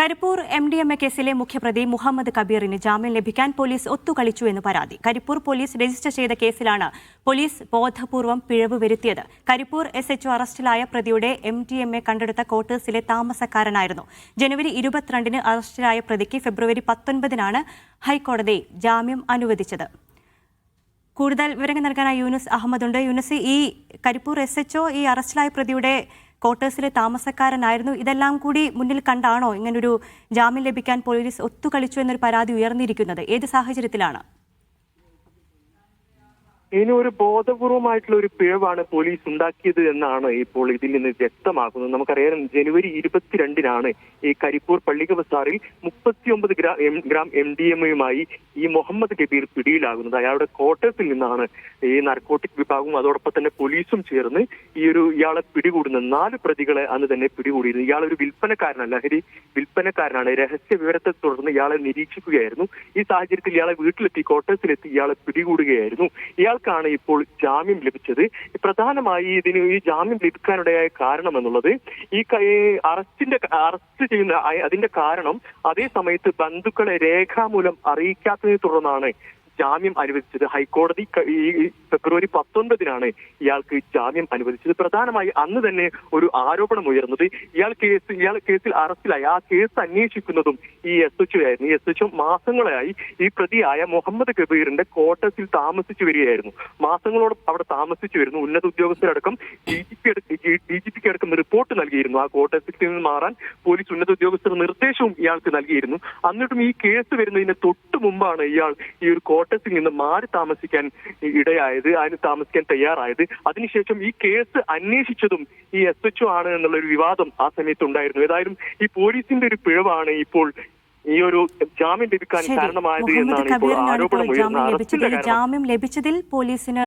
Karipur MDMA കേസിലെ മുഖ്യപ്രതി മുഹമ്മദ് കബീറിന് ജാമ്യം ലഭിക്കാൻ പോലീസ് ഒത്തുകളിച്ചു എന്ന് പരാതി. കരിപ്പൂർ പോലീസ് രജിസ്റ്റർ ചെയ്ത കേസിലാണ് പോലീസ് ബോധപൂർവം പിഴവ് വരുത്തിയത്. കരിപ്പൂർ SHO അറസ്റ്റിലായ പ്രതിയുടെ MDMA കണ്ടെടുത്ത ക്വാർട്ടേഴ്സിലെ താമസക്കാരനായിരുന്നു. ജനുവരി 22-ന് അറസ്റ്റിലായ പ്രതിക്ക് ഫെബ്രുവരി 19-നാണ് ഹൈക്കോടതി ജാമ്യം അനുവദിച്ചത്. കൂടുതൽ വിവരങ്ങൾ നൽകാനായി യൂനുസ് അഹമ്മദ് ഉണ്ട്. യൂനുസ്, ഈ കരിപ്പൂർ SHO ഈ അറസ്റ്റിലായ പ്രതിയുടെ ക്വാർട്ടേഴ്സിലെ താമസക്കാരനായിരുന്നു. ഇതെല്ലാം കൂടി മുന്നിൽ കണ്ടാണോ ഇങ്ങനൊരു ജാമ്യം ലഭിക്കാൻ പോലീസ് ഒത്തുകളിച്ചു എന്നൊരു പരാതി ഉയർന്നിരിക്കുന്നത്? ഏത് സാഹചര്യത്തിലാണ്? ഇനി ഒരു ബോധപൂർവമായിട്ടുള്ള ഒരു പിഴവാണ് പോലീസ് ഉണ്ടാക്കിയത് എന്നാണ് ഇപ്പോൾ ഇതിൽ നിന്ന് വ്യക്തമാക്കുന്നത്. നമുക്കറിയാം, ജനുവരി 22-നാണ് ഈ കരിപ്പൂർ പള്ളിക ബസാറിൽ 39 ഗ്രാം MDMA-യുമായി ഈ മുഹമ്മദ് കബീർ പിടിയിലാകുന്നത്. അയാളുടെ ക്വാർട്ടേഴ്സിൽ നിന്നാണ് ഈ നാർക്കോട്ടിക് വിഭാഗവും അതോടൊപ്പം തന്നെ പോലീസും ചേർന്ന് ഇയാളെ പിടികൂടുന്നത്. 4 പ്രതികളെ അന്ന് തന്നെ പിടികൂടിയിരുന്നു. ഇയാളൊരു വിൽപ്പനക്കാരനല്ല, ലഹരി വിൽപ്പനക്കാരനാണ്. രഹസ്യ വിവരത്തെ തുടർന്ന് ഇയാളെ നിരീക്ഷിക്കുകയായിരുന്നു. ഈ സാഹചര്യത്തിൽ ഇയാളെ വീട്ടിലെത്തി, ക്വാർട്ടേഴ്സിലെത്തി ഇയാളെ പിടികൂടുകയായിരുന്നു. ഇയാൾക്കാണ് ഇപ്പോൾ ജാമ്യം ലഭിച്ചത്. പ്രധാനമായി ഈ ജാമ്യം ലഭിക്കാനിടയായ കാരണം എന്നുള്ളത് ഈ അറസ്റ്റ് ചെയ്യുന്ന അതിന്റെ കാരണം അതേ സമയത്ത് ബന്ധുക്കളെ രേഖാമൂലം അറിയിക്കാത്തതിനെ തുടർന്നാണ് ജാമ്യം അനുവദിച്ചത്. ഹൈക്കോടതി ഫെബ്രുവരി 19-നാണ് ഇയാൾക്ക് ജാമ്യം അനുവദിച്ചത്. പ്രധാനമായി അന്ന് തന്നെ ഒരു ആരോപണം ഉയർന്നത് ഇയാൾ കേസിൽ അറസ്റ്റിലായി ആ കേസ് അന്വേഷിക്കുന്നതും ഈ SHO ആയിരുന്നു. ഈ SHO മാസങ്ങളായി ഈ പ്രതിയായ മുഹമ്മദ് കബീറിന്റെ ക്വാർട്ടേഴ്സിൽ താമസിച്ചു വരികയായിരുന്നു. മാസങ്ങളോളം അവിടെ താമസിച്ചു വരുന്നു. ഉന്നത ഉദ്യോഗസ്ഥരടക്കം DGPക്ക് അടക്കം റിപ്പോർട്ട് നൽകിയിരുന്നു. ആ ക്വാർട്ടേഴ്സിൽ നിന്ന് മാറാൻ പോലീസ് ഉന്നത ഉദ്യോഗസ്ഥർ നിർദ്ദേശവും ഇയാൾക്ക് നൽകിയിരുന്നു. എന്നിട്ടും ഈ കേസ് വരുന്നതിന് തൊട്ടു മുമ്പാണ് ഇയാൾ ഈ ഒരു ക്വാർട്ടേഴ്സിൽ നിന്ന് മാറി താമസിക്കാൻ തയ്യാറായത്. അതിനുശേഷം ഈ കേസ് അന്വേഷിച്ചതും ഈ SHO ആണ് എന്നുള്ളൊരു വിവാദം ആ സമയത്ത് ഉണ്ടായിരുന്നു. ഏതായാലും ഈ പോലീസിന്റെ ഒരു പിഴവാണ് ഇപ്പോൾ ഈ ഒരു ജാമ്യം ലഭിക്കാൻ കാരണമായത് എന്നാണ് ഇപ്പോൾ ആരോപണം ഉയർന്നത്. ജാമ്യം ലഭിച്ചതിൽ പോലീസിന്